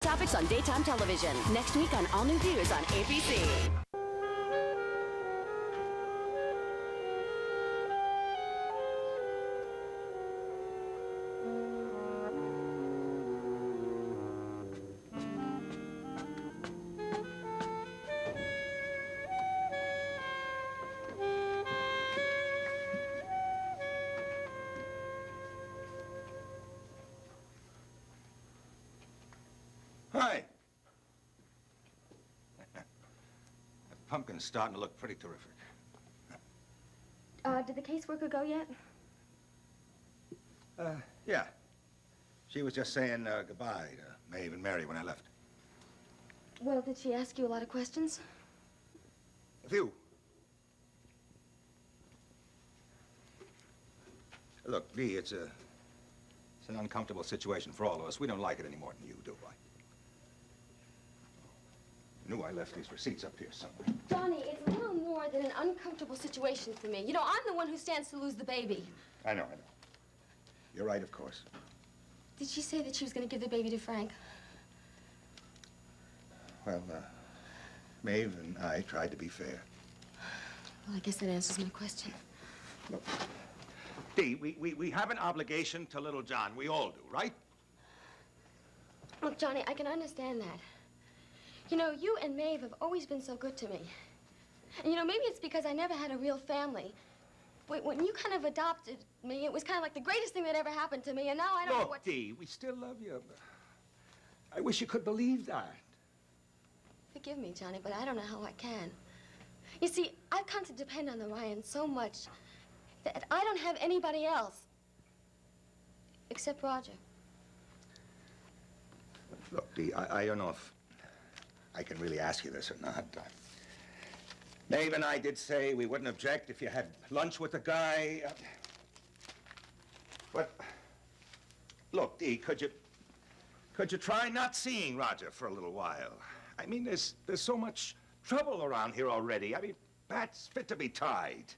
Topics on daytime television. Next week on All New Views on ABC. Hi. That pumpkin's starting to look pretty terrific. Did the caseworker go yet? Yeah. She was just saying goodbye to Maeve and Mary when I left. Well, did she ask you a lot of questions? A few. Look, Dee, it's an uncomfortable situation for all of us. We don't like it any more than you do, right? I knew I left these receipts up here somewhere. Johnny, it's a little more than an uncomfortable situation for me. You know, I'm the one who stands to lose the baby. I know. You're right, of course. Did she say that she was going to give the baby to Frank? Well, Maeve and I tried to be fair. Well, I guess that answers my question. Look, Dee, we have an obligation to little John. We all do, right? Look, Johnny, I can understand that. You know, you and Maeve have always been so good to me. And, you know, maybe it's because I never had a real family. When you kind of adopted me, it was kind of like the greatest thing that ever happened to me, and now I don't know what... Look, Dee, we still love you. I wish you could believe that. Forgive me, Johnny, but I don't know how I can. You see, I've come to depend on the Ryans so much that I don't have anybody else except Roger. Look, Dee, I don't know if I can really ask you this or not. Maeve and I did say we wouldn't object if you had lunch with the guy. But, look, Dee, could you try not seeing Roger for a little while? I mean, there's so much trouble around here already. I mean, Pat's fit to be tied.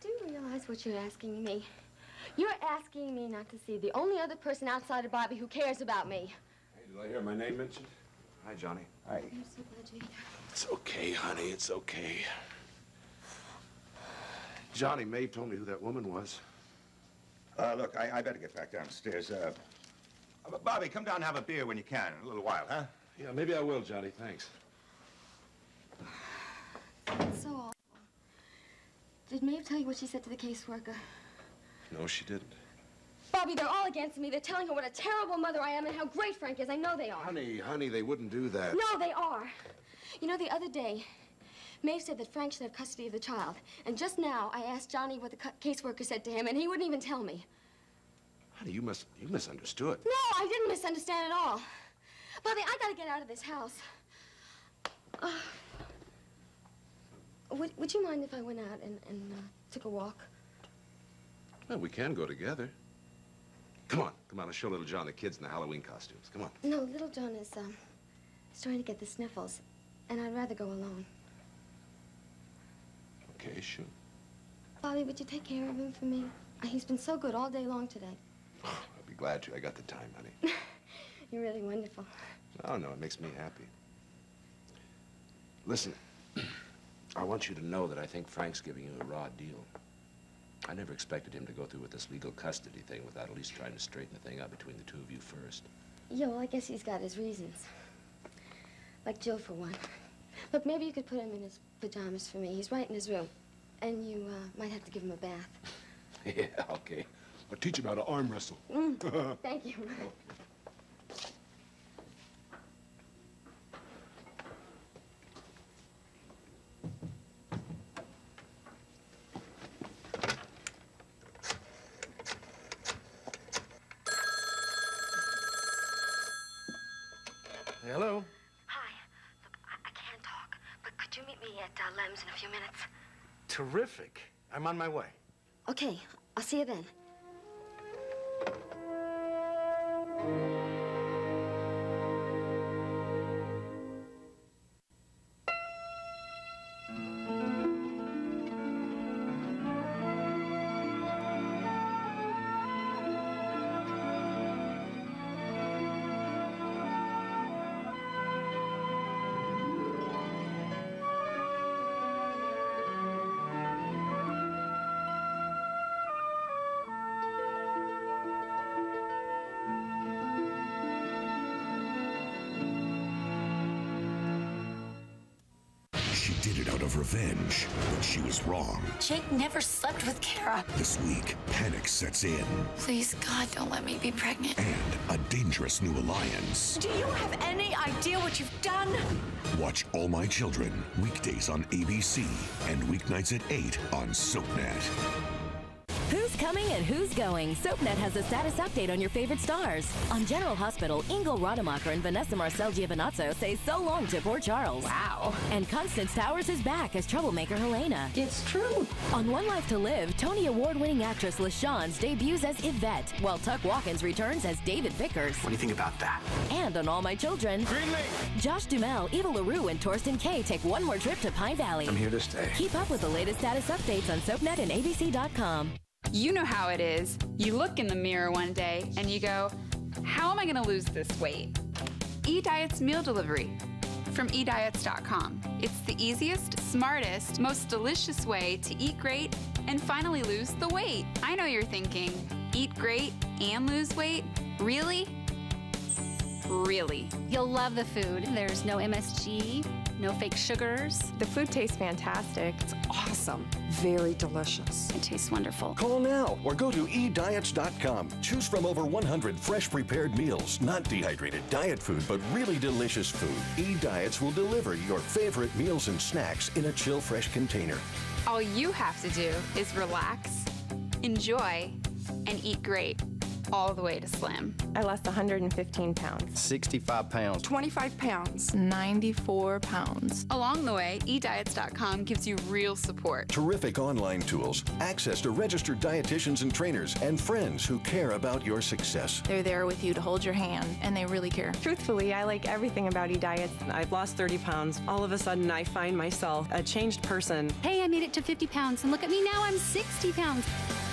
Do you realize what you're asking me? You're asking me not to see the only other person outside of Bobby who cares about me. Hey, did I hear my name mentioned? Hi, Johnny. Hi. I'm so glad you're here. It's okay, honey. It's okay. Johnny, Maeve told me who that woman was. Look, I better get back downstairs. Bobby, come down and have a beer when you can in a little while, huh? Yeah, maybe I will, Johnny. Thanks. It's so awful. Did Maeve tell you what she said to the caseworker? No, she didn't. Bobby, they're all against me. They're telling her what a terrible mother I am and how great Frank is. I know they are. Honey, they wouldn't do that. No, they are. You know, the other day, Maeve said that Frank should have custody of the child. And just now, I asked Johnny what the caseworker said to him, and he wouldn't even tell me. Honey, you misunderstood. No, I didn't misunderstand at all. Bobby, I gotta get out of this house. Would you mind if I went out and took a walk? Well, we can go together. Come on, I'll show little John the kids in the Halloween costumes. Come on. No, little John is, starting to get the sniffles, and I'd rather go alone. Okay, sure. Bobby, would you take care of him for me? He's been so good all day long today. I'll be glad to. I got the time, honey. You're really wonderful. Oh, no, it makes me happy. Listen, I want you to know that I think Frank's giving you a raw deal. I never expected him to go through with this legal custody thing without at least trying to straighten the thing out between the two of you first. Yeah, well, I guess he's got his reasons. Like Jill, for one. Look, maybe you could put him in his pajamas for me. He's right in his room. And you might have to give him a bath. Yeah, okay. I'll teach him how to arm wrestle. Thank you. Hello? Hi. Look, I can't talk, but could you meet me at Lem's in a few minutes? Terrific. I'm on my way. Okay, I'll see you then. She did it out of revenge, but she was wrong. Jake never slept with Kara. This week, panic sets in. Please, God, don't let me be pregnant. And a dangerous new alliance. Do you have any idea what you've done? Watch All My Children, weekdays on ABC and weeknights at 8 on SoapNet. Who's coming and who's going? SoapNet has a status update on your favorite stars. On General Hospital, Ingo Rademacher and Vanessa Marcel Giovinazzo say so long to poor Charles. Wow. And Constance Towers is back as troublemaker Helena. It's true. On One Life to Live, Tony Award-winning actress LaShawns debuts as Yvette, while Tuck Watkins returns as David Vickers. What do you think about that? And on All My Children, Josh Duhamel, Eva LaRue, and Torsten Kay take one more trip to Pine Valley. I'm here to stay. Keep up with the latest status updates on SoapNet and ABC.com. You know how it is. You look in the mirror one day and you go, how am I going to lose this weight? eDiets Meal Delivery from eDiets.com. It's the easiest, smartest, most delicious way to eat great and finally lose the weight. I know you're thinking, eat great and lose weight? Really? Really. You'll love the food. There's no MSG, no fake sugars. The food tastes fantastic. It's awesome. Very delicious. It tastes wonderful. Call now or go to eDiets.com. Choose from over 100 fresh prepared meals, not dehydrated diet food, but really delicious food. eDiets will deliver your favorite meals and snacks in a chill fresh container. All you have to do is relax, enjoy, and eat great. All the way to slim. I lost 115 pounds. 65 pounds. 25 pounds. 94 pounds. Along the way, eDiets.com gives you real support. Terrific online tools, access to registered dietitians and trainers, and friends who care about your success. They're there with you to hold your hand, and they really care. Truthfully, I like everything about eDiets. I've lost 30 pounds. All of a sudden, I find myself a changed person. Hey, I made it to 50 pounds, and look at me now, I'm 60 pounds.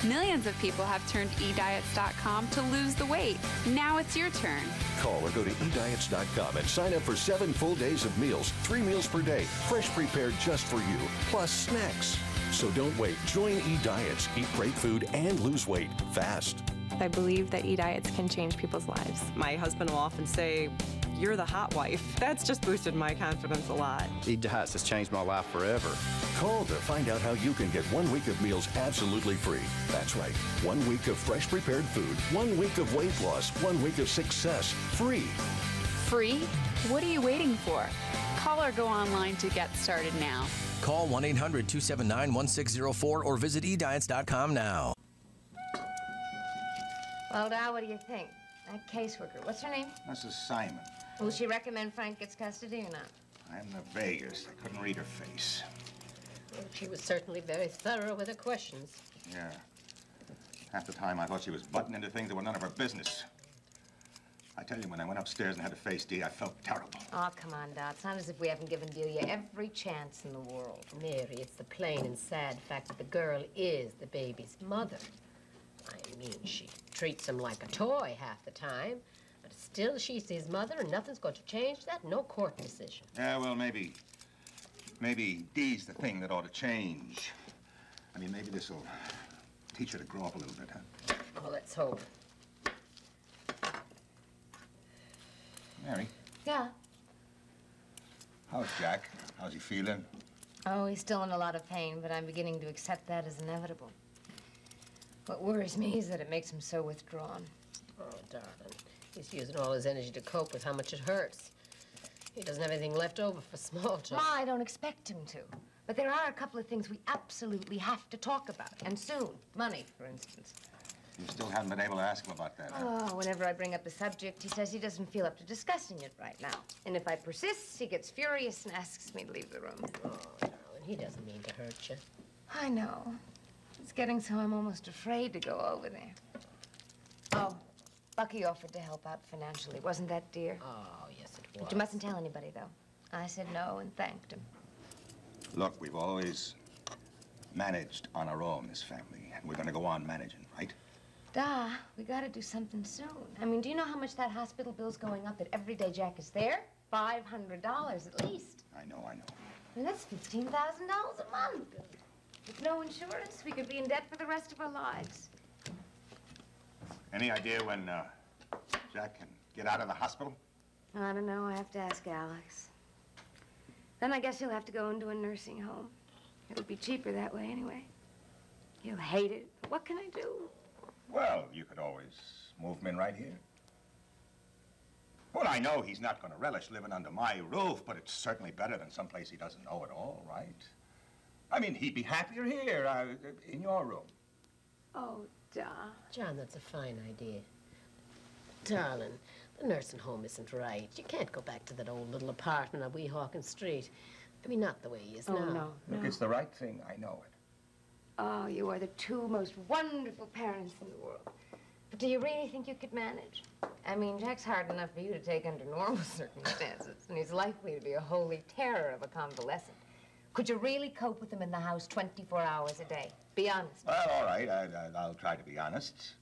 Millions of people have turned eDiets.com to lose the weight. Now it's your turn. Call or go to eDiets.com and sign up for 7 full days of meals, 3 meals per day, fresh prepared just for you, plus snacks. So don't wait. Join eDiets. Eat great food and lose weight fast. I believe that eDiets can change people's lives. My husband will often say, "You're the hot wife." That's just boosted my confidence a lot. eDiets has changed my life forever. Call to find out how you can get 1 week of meals absolutely free. That's right. 1 week of fresh prepared food, 1 week of weight loss, 1 week of success, free. Free? What are you waiting for? Call or go online to get started now. Call 1-800-279-1604 or visit eDiets.com now. Well, Dow, what do you think? That caseworker, what's her name? Mrs. Simon. Will she recommend Frank gets custody or not? I'm the Vegas. I couldn't read her face. Well, she was certainly very thorough with her questions. Yeah. Half the time I thought she was butting into things that were none of her business. I tell you, when I went upstairs and had to face Dee, I felt terrible. Oh, come on, Dow. It's not as if we haven't given Delia every chance in the world. Mary, it's the plain and sad fact that the girl is the baby's mother. I mean, she treats him like a toy half the time, but still she's his mother and nothing's going to change that. No court decision. Yeah, well, maybe Dee's the thing that ought to change. I mean, maybe this'll teach her to grow up a little bit, huh? Well, let's hope. Mary, Yeah. how's Jack? How's he feeling? Oh, he's still in a lot of pain, but I'm beginning to accept that as inevitable. What worries me is that it makes him so withdrawn. Oh, darling, he's using all his energy to cope with how much it hurts. He doesn't have anything left over for small talk. Ma, I don't expect him to. But there are a couple of things we absolutely have to talk about, and soon. Money, for instance. You still haven't been able to ask him about that, huh? Oh, whenever I bring up the subject, he says he doesn't feel up to discussing it right now. And if I persist, he gets furious and asks me to leave the room. Oh, darling, he doesn't mean to hurt you. I know. It's getting so I'm almost afraid to go over there. Oh, Bucky offered to help out financially. Wasn't that dear? Oh, yes, it was. But you mustn't tell anybody, though. I said no and thanked him. Look, we've always managed on our own, this family, and we're going to go on managing, right? Da, we gotta do something soon. I mean, do you know how much that hospital bill's going up that every day Jack is there? $500 at least. I know. I mean, that's $15,000 a month. With no insurance, we could be in debt for the rest of our lives. Any idea when Jack can get out of the hospital? I don't know. I have to ask Alex. Then I guess he'll have to go into a nursing home. It'll be cheaper that way anyway. He'll hate it. But what can I do? Well, you could always move him in right here. Well, I know he's not going to relish living under my roof, but it's certainly better than someplace he doesn't know at all, right? I mean, he'd be happier here, in your room. Oh, Don. John, that's a fine idea. Darling, the nursing home isn't right. You can't go back to that old little apartment on Weehawken Street. I mean, not the way he is now. No. Look, it's the right thing. I know it. Oh, you are the two most wonderful parents in the world. But do you really think you could manage? I mean, Jack's hard enough for you to take under normal circumstances, and he's likely to be a holy terror of a convalescent. Could you really cope with him in the house 24 hours a day? Be honest. Well, all right. I'll try to be honest.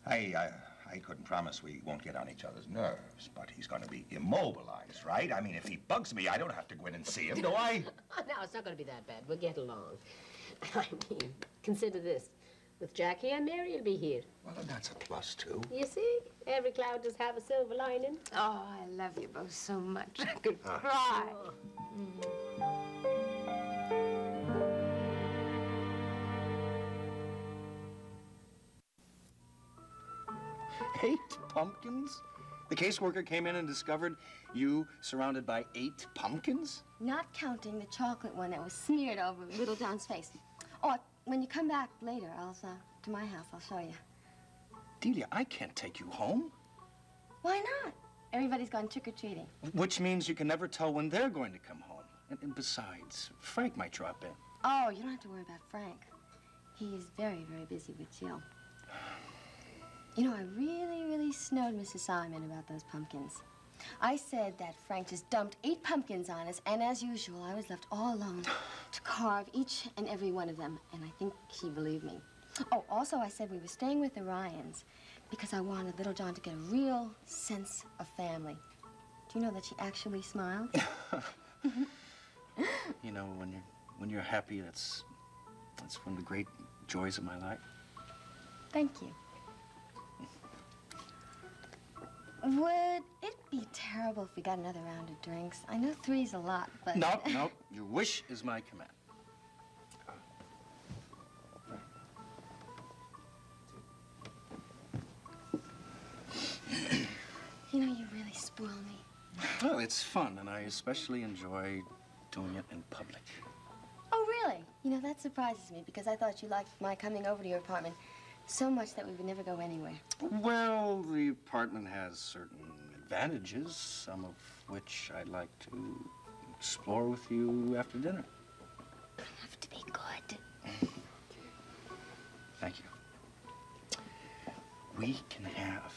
I couldn't promise we won't get on each other's nerves, but he's going to be immobilized, right? I mean, if he bugs me, I don't have to go in and see him, do I? No, it's not going to be that bad. We'll get along. I mean, consider this. With Jackie and Mary, you'll be here. Well, then that's a plus, too. You see? Every cloud does have a silver lining. Oh, I love you both so much. I could cry. Eight pumpkins? The caseworker came in and discovered you surrounded by 8 pumpkins? Not counting the chocolate one that was smeared over Little John's face. Oh, when you come back later, to my house, I'll show you. Delia, I can't take you home. Why not? Everybody's gone trick-or-treating. Which means you can never tell when they're going to come home. And besides, Frank might drop in. Oh, you don't have to worry about Frank. He is very, very busy with Jill. You know, I really snowed Mrs. Simon about those pumpkins. I said that Frank just dumped 8 pumpkins on us, and as usual, I was left all alone to carve each and every one of them, and I think he believed me. Oh, also, I said we were staying with the Ryans because I wanted Little John to get a real sense of family. Do you know that she actually smiled? You know, when you're happy, that's one of the great joys of my life. Thank you. Would it be terrible if we got another round of drinks? I know 3's a lot, but... No. Your wish is my command. You know, you really spoil me. Well, it's fun, and I especially enjoy doing it in public. Oh, really? You know, that surprises me, because I thought you liked my coming over to your apartment so much that we would never go anywhere. Well, the apartment has certain advantages, some of which I'd like to explore with you after dinner. I have to be good. Thank you. We can have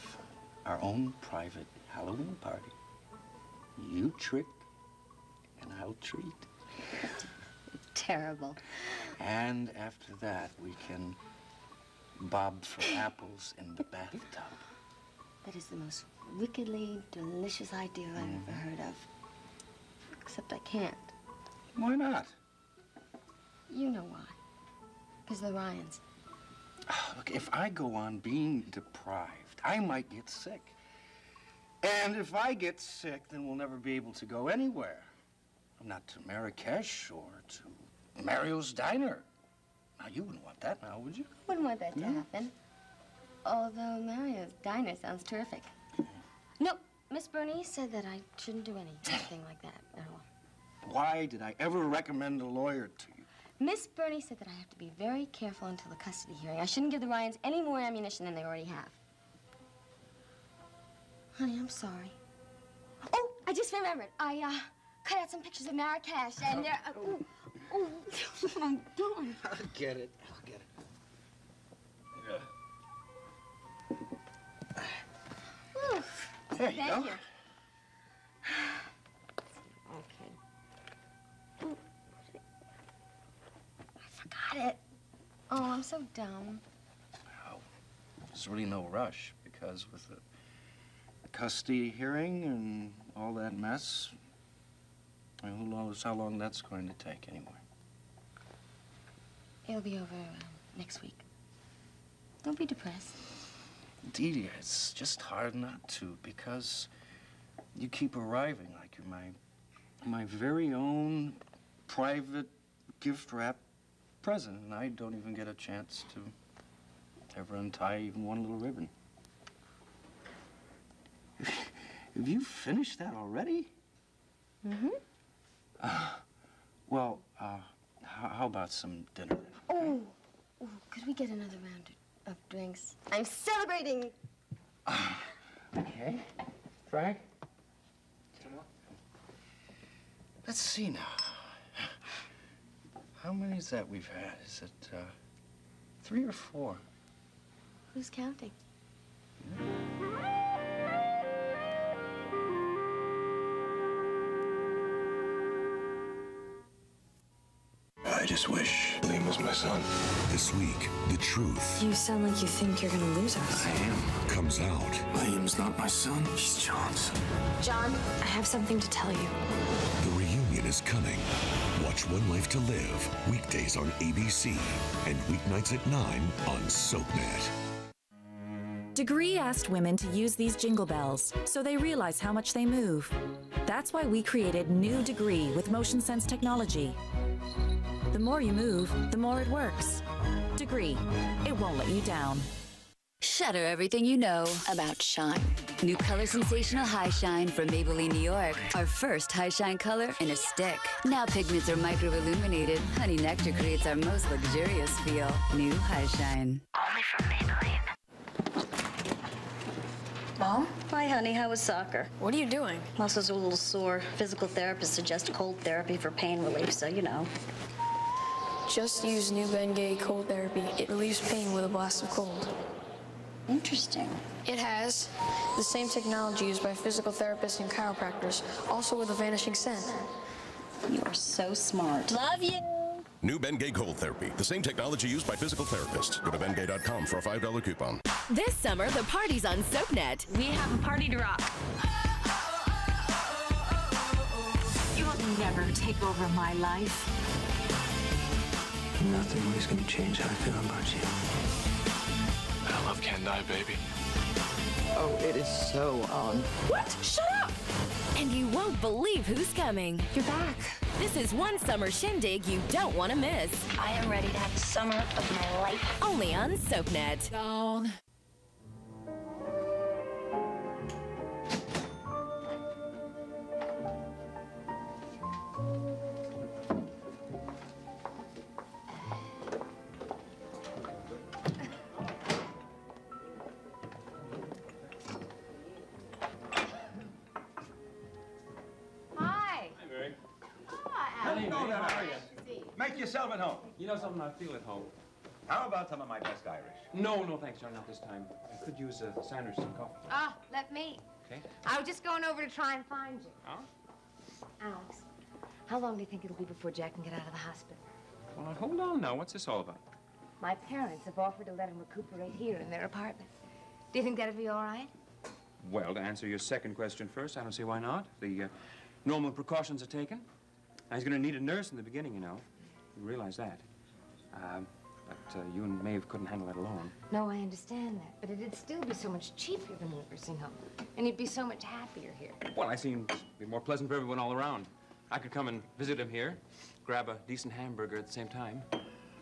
our own private Halloween party. You trick, and I'll treat. Terrible. And after that, we can bob for apples in the bathtub. That is the most wickedly delicious idea I've ever heard of. Except I can't. Why not? You know why. Because the Ryans. Look, if I go on being deprived, I might get sick. And if I get sick, then we'll never be able to go anywhere. Not to Marrakesh or to Mario's Diner. Now, you wouldn't want that now, would you? Wouldn't want that to happen. Although Mario's Diner sounds terrific. No, Miss Bernice said that I shouldn't do anything like that at all. Why did I ever recommend a lawyer to you? Miss Bernice said that I have to be very careful until the custody hearing. I shouldn't give the Ryans any more ammunition than they already have. Honey, I'm sorry. Oh, I just remembered. I cut out some pictures of Marrakesh, and they're... oh, I'm done. I'll get it. There you go. You. Okay. Ooh. I forgot it. Oh, I'm so dumb. Well, there's really no rush, because with the custody hearing and all that mess, I mean, who knows how long that's going to take anyway. It'll be over next week. Don't be depressed. Delia, it's just hard not to, because you keep arriving like you're my my very own private gift wrap present, and I don't even get a chance to ever untie even one little ribbon. Have you finished that already? Mm-hmm. Well, how about some dinner? Oh, could we get another round of drinks? I'm celebrating. Okay. Frank? Let's see now. How many is that we've had? Is it 3 or 4? Who's counting? I just wish Liam was my son. This week, the truth You sound like you think you're gonna lose us. I am. Comes out. Liam's not my son. He's John's. John, I have something to tell you. The reunion is coming. Watch One Life to Live weekdays on ABC and weeknights at 9 on SoapNet. Degree asked women to use these jingle bells so they realize how much they move. That's why we created New Degree with Motion Sense technology. The more you move, the more it works. Degree, it won't let you down. Shatter everything you know about shine. New color sensational High Shine from Maybelline, New York. Our first High Shine color in a stick. Now pigments are micro-illuminated. Honey Nectar creates our most luxurious feel. New High Shine. Only from Maybelline. Mom? Hi, honey. How was soccer? What are you doing? Muscles are a little sore. Physical therapist suggests cold therapy for pain relief, so you know. Just use New Bengay cold therapy. It relieves pain with a blast of cold. Interesting. It has the same technology used by physical therapists and chiropractors, also with a vanishing scent. You are so smart. Love you. New Bengay Cold Therapy. The same technology used by physical therapists. Go to Bengay.com for a $5 coupon. This summer, the party's on SoapNet. We have a party to rock. You will never take over my life. Nothing is going to change how I feel about you. That love can't die, baby. Oh, it is so on. What? Shut up! And you won't believe who's coming. You're back. This is one summer shindig you don't want to miss. I am ready to have the summer of my life. Only on SoapNet. Down. Make yourself at home. You know something? I feel at home. How about some of my best Irish? No, thanks, John, not this time. I could use a sandwich and coffee. Ah, let me. Okay. I was just going over to try and find you. Huh? Alex, how long do you think it'll be before Jack can get out of the hospital? Well, hold on now. What's this all about? My parents have offered to let him recuperate here in their apartment. Do you think that'd be all right? Well, to answer your second question first, I don't see why not. The normal precautions are taken. Now, he's going to need a nurse in the beginning, you know. You realize that. But you and Maeve couldn't handle that alone. No, I understand that. But it'd still be so much cheaper than a nursing home. And he'd be so much happier here. Well, I seem it'd be more pleasant for everyone all around. I could come and visit him here, grab a decent hamburger at the same time.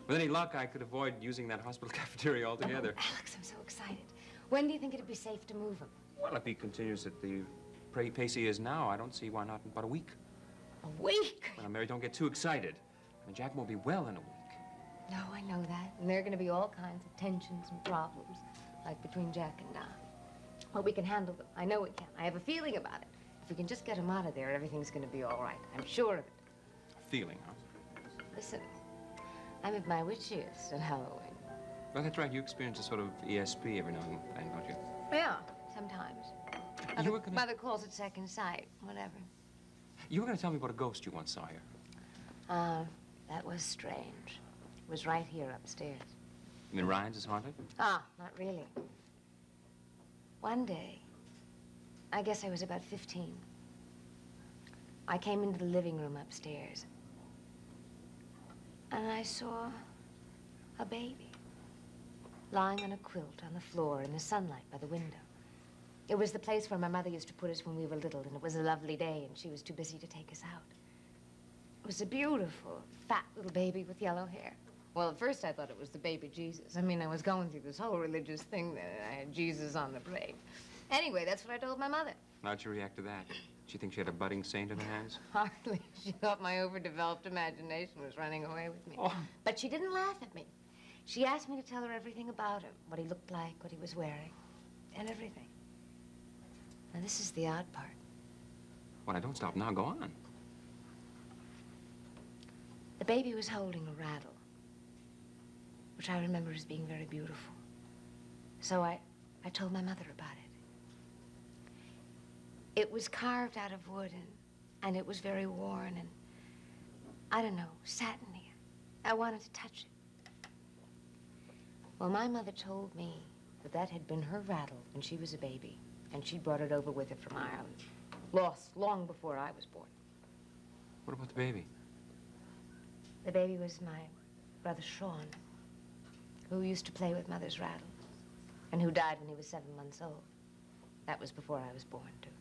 With any luck, I could avoid using that hospital cafeteria altogether. Oh, Alex, I'm so excited. When do you think it'd be safe to move him? Well, if he continues at the pace he is now, I don't see why not in about a week. A week? Well, Mary, don't get too excited. I mean, Jack won't be well in a week. No, I know that. And there are going to be all kinds of tensions and problems, like between Jack and Don. But we can handle them. I know we can. I have a feeling about it. If we can just get him out of there, everything's going to be all right. I'm sure of it. Feeling, huh? Listen, I'm at my witchiest at Halloween. Well, that's right. You experience a sort of ESP every now and then, don't you? Yeah, sometimes. You were gonna... Mother calls it second sight, whatever. You were going to tell me about a ghost you once saw here. That was strange. It was right here upstairs. You mean Ryan's is haunted? Ah, not really. One day, I guess I was about 15, I came into the living room upstairs, and I saw a baby lying on a quilt on the floor in the sunlight by the window. It was the place where my mother used to put us when we were little, and it was a lovely day, and she was too busy to take us out. It was a beautiful, fat little baby with yellow hair. Well, at first I thought it was the baby Jesus. I mean, I was going through this whole religious thing that I had Jesus on the parade. Anyway, that's what I told my mother. How'd you react to that? Did you think she had a budding saint in her hands? Hardly. She thought my overdeveloped imagination was running away with me. Oh. But she didn't laugh at me. She asked me to tell her everything about him, what he looked like, what he was wearing, and everything. Now, this is the odd part. Well, I don't stop now. Go on. The baby was holding a rattle, which I remember as being very beautiful. So I told my mother about it. It was carved out of wood, and it was very worn, and, I don't know, satiny. I wanted to touch it. Well, my mother told me that that had been her rattle when she was a baby, and she brought it over with her from Ireland. Lost long before I was born. What about the baby? The baby was my brother Sean, who used to play with Mother's rattle, and who died when he was 7 months old. That was before I was born, too.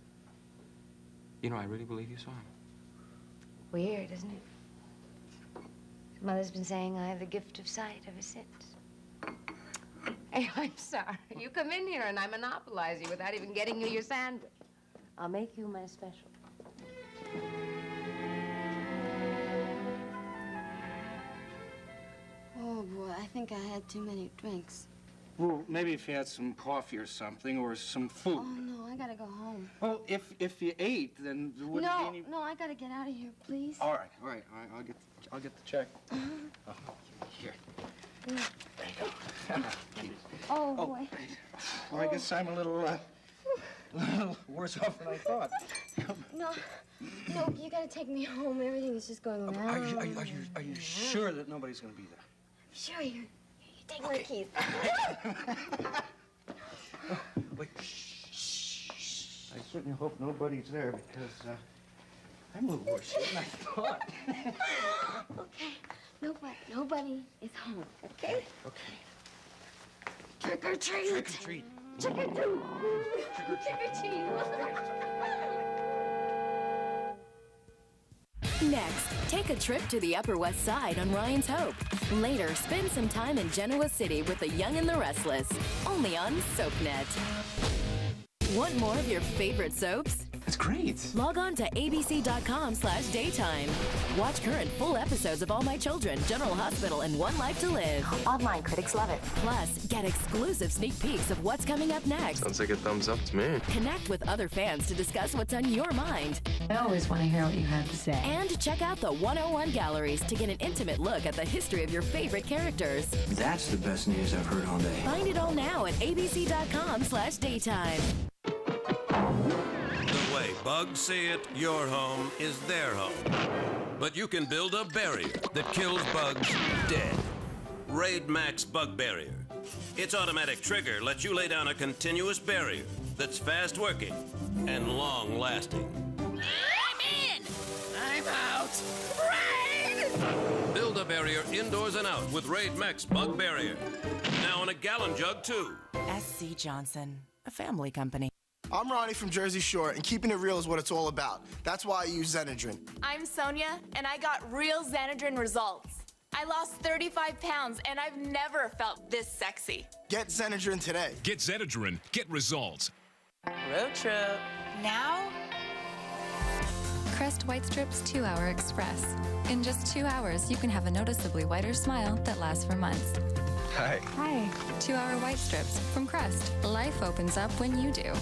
You know, I really believe you saw him. Weird, isn't it? Mother's been saying I have the gift of sight ever since. Hey, I'm sorry. You come in here and I monopolize you without even getting you your sandwich. I'll make you my special. Oh, boy, I think I had too many drinks. Well, maybe if you had some coffee or something, or some food. Oh, no, I gotta go home. Well, if you ate, then there wouldn't be any... No, I gotta get out of here, please. All right. I'll get the check. Oh, here. There you go. Oh, boy. Well, I guess I'm a little worse off than I thought. No, you gotta take me home. Everything is just going around. Are you sure that nobody's gonna be there? Sure, you take my keys. Wait, shh. I certainly hope nobody's there because I'm a little worse than I thought. Okay, nobody is home, okay? Okay. Trick or treat. Trick or treat. Trick or treat. Trick or treat. Next, take a trip to the Upper West Side on Ryan's Hope. Later, spend some time in Genoa City with the Young and the Restless. Only on SoapNet. Want more of your favorite soaps? That's great. Log on to abc.com/daytime. Watch current full episodes of All My Children, General Hospital, and One Life to Live. Online critics love it. Plus, get exclusive sneak peeks of what's coming up next. Sounds like a thumbs up to me. Connect with other fans to discuss what's on your mind. I always want to hear what you have to say. And check out the 101 galleries to get an intimate look at the history of your favorite characters. That's the best news I've heard all day. Find it all now at abc.com/daytime. The way bugs see it, your home is their home. But you can build a barrier that kills bugs dead. Raid Max Bug Barrier. Its automatic trigger lets you lay down a continuous barrier that's fast working and long lasting. I'm in! I'm out! Raid! Build a barrier indoors and out with Raid Max Bug Barrier. Now in a gallon jug, too. SC Johnson, a family company. I'm Ronnie from Jersey Shore, and keeping it real is what it's all about. That's why I use Xenadrin. I'm Sonia, and I got real Xenadrin results. I lost 35 pounds, and I've never felt this sexy. Get Xenadrin today. Get Xenadrin. Get results. Road trip. Now? Crest White Strips 2-Hour Express. In just 2 hours, you can have a noticeably whiter smile that lasts for months. Hi. Hi. 2-Hour White Strips from Crest. Life opens up when you do.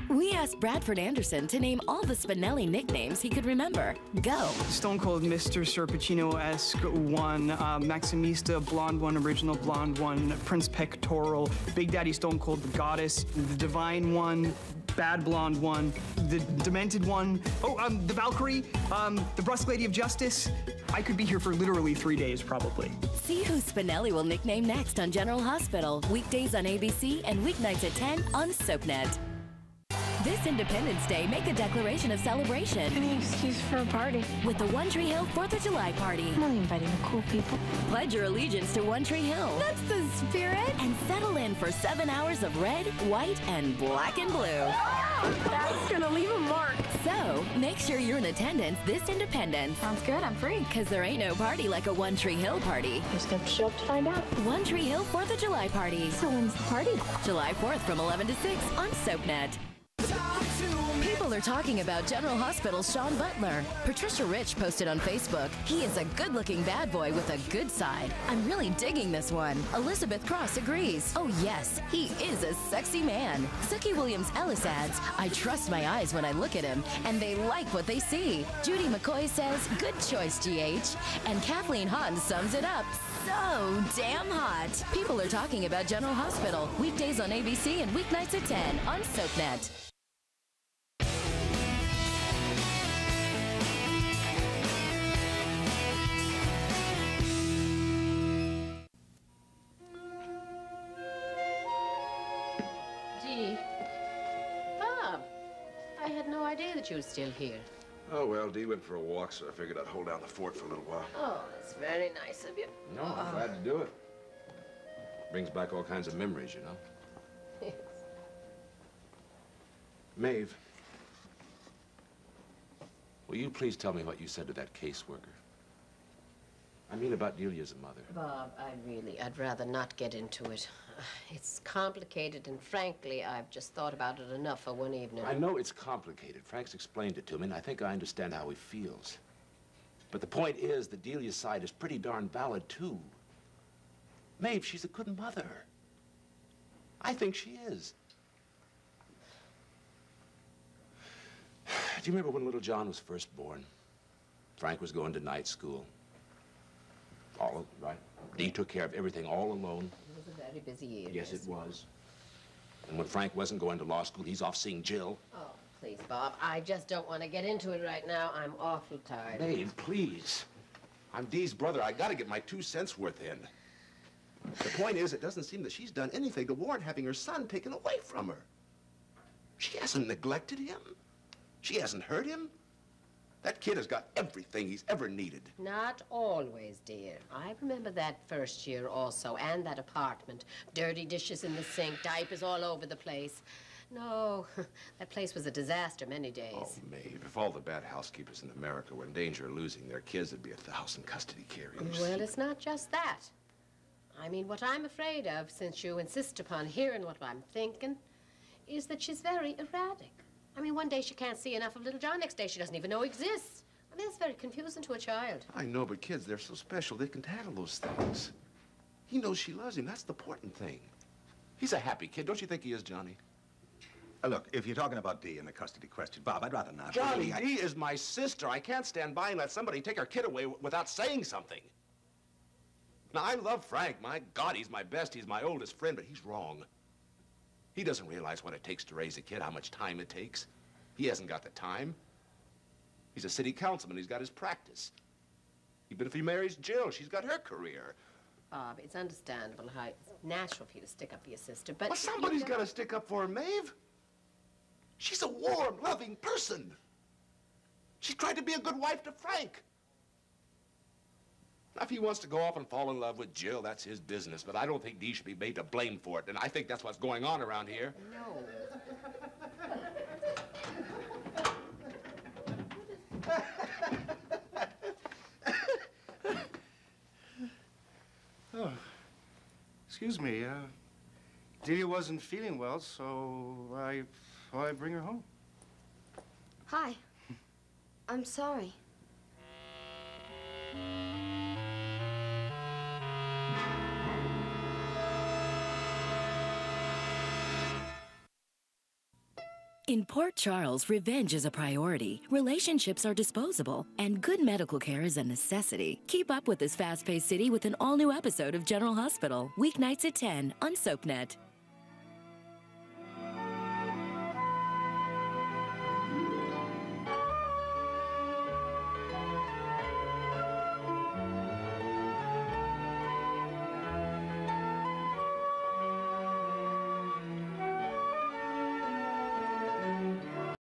We asked Bradford Anderson to name all the Spinelli nicknames he could remember. Go. Stone Cold Mr. Serpacino-esque one, Maximista Blonde one, Original Blonde one, Prince Pectoral, Big Daddy Stone Cold the Goddess, the Divine one, Bad Blonde one, the Demented one, the Valkyrie, the Brusque Lady of Justice. I could be here for literally 3 days, probably. See who Spinelli will nickname next on General Hospital. Weekdays on ABC and weeknights at 10 on SoapNet. This Independence Day, make a declaration of celebration. Any excuse for a party. With the One Tree Hill 4th of July party. I'm only inviting the cool people. Pledge your allegiance to One Tree Hill. That's the spirit. And settle in for 7 hours of red, white, and black and blue. That's gonna leave a mark. So, make sure you're in attendance this Independence. Sounds good, I'm free. Because there ain't no party like a One Tree Hill party. Just gonna show up to find out. One Tree Hill 4th of July party. So when's the party? July 4th from 11 to 6 on SoapNet. People are talking about General Hospital's Sean Butler. Patricia Rich posted on Facebook, he is a good-looking bad boy with a good side. I'm really digging this one. Elizabeth Cross agrees. Oh yes, he is a sexy man. Suki Williams-Ellis adds, I trust my eyes when I look at him, and they like what they see. Judy McCoy says, good choice, GH. And Kathleen Hahn sums it up, so damn hot. People are talking about General Hospital. Weekdays on ABC and weeknights at 10 on SoapNet. Gee, Bob, I had no idea that you were still here. Oh, well, Dee went for a walk, so I figured I'd hold down the fort for a little while. Oh, that's very nice of you. No, I'm glad to do it. Brings back all kinds of memories, you know. Yes. Maeve, will you please tell me what you said to that caseworker? I mean about Delia as a mother. Bob, I'd rather not get into it. It's complicated, and frankly, I've just thought about it enough for one evening. I know it's complicated. Frank's explained it to me, and I think I understand how he feels. But the point is that Delia's side is pretty darn valid, too. Maeve, she's a good mother. I think she is. Do you remember when little John was first born? Frank was going to night school. Right? Dee took care of everything all alone. It was a very busy year. Yes, it was. And when Frank wasn't going to law school, he's off seeing Jill. Oh, please, Bob. I just don't want to get into it right now. I'm awful tired. Maeve, please. I'm Dee's brother. I gotta get my 2 cents worth in. The point is, it doesn't seem that she's done anything to warrant having her son taken away from her. She hasn't neglected him. She hasn't hurt him. That kid has got everything he's ever needed. Not always, dear. I remember that first year also, and that apartment. Dirty dishes in the sink, diapers all over the place. No, that place was a disaster many days. Oh, Maeve, if all the bad housekeepers in America were in danger of losing their kids, there'd be 1,000 custody carriers. Well, it's not just that. I mean, what I'm afraid of, since you insist upon hearing what I'm thinking, is that she's very erratic. I mean, one day she can't see enough of little John, next day she doesn't even know he exists. I mean, it's very confusing to a child. I know, but kids, they're so special, they can handle those things. He knows she loves him, that's the important thing. He's a happy kid, don't you think he is, Johnny? Look, if you're talking about Dee and the custody question, Bob, I'd rather not. Johnny, really, Dee is my sister. I can't stand by and let somebody take her kid away without saying something. Now, I love Frank. My God, he's my best. He's my oldest friend, but he's wrong. He doesn't realize what it takes to raise a kid, how much time it takes. He hasn't got the time. He's a city councilman. He's got his practice. Even if he marries Jill, she's got her career. Bob, it's understandable how it's natural for you to stick up for your sister, but... Well, somebody's got to stick up for her, Maeve. She's a warm, loving person. She tried to be a good wife to Frank. Now, if he wants to go off and fall in love with Jill, that's his business. But I don't think Dee should be made to blame for it. And I think that's what's going on around here. No. Oh, excuse me. Delia wasn't feeling well, so I thought I'd bring her home. Hi. I'm sorry. In Port Charles, revenge is a priority, relationships are disposable, and good medical care is a necessity. Keep up with this fast-paced city with an all-new episode of General Hospital, weeknights at 10 on SoapNet.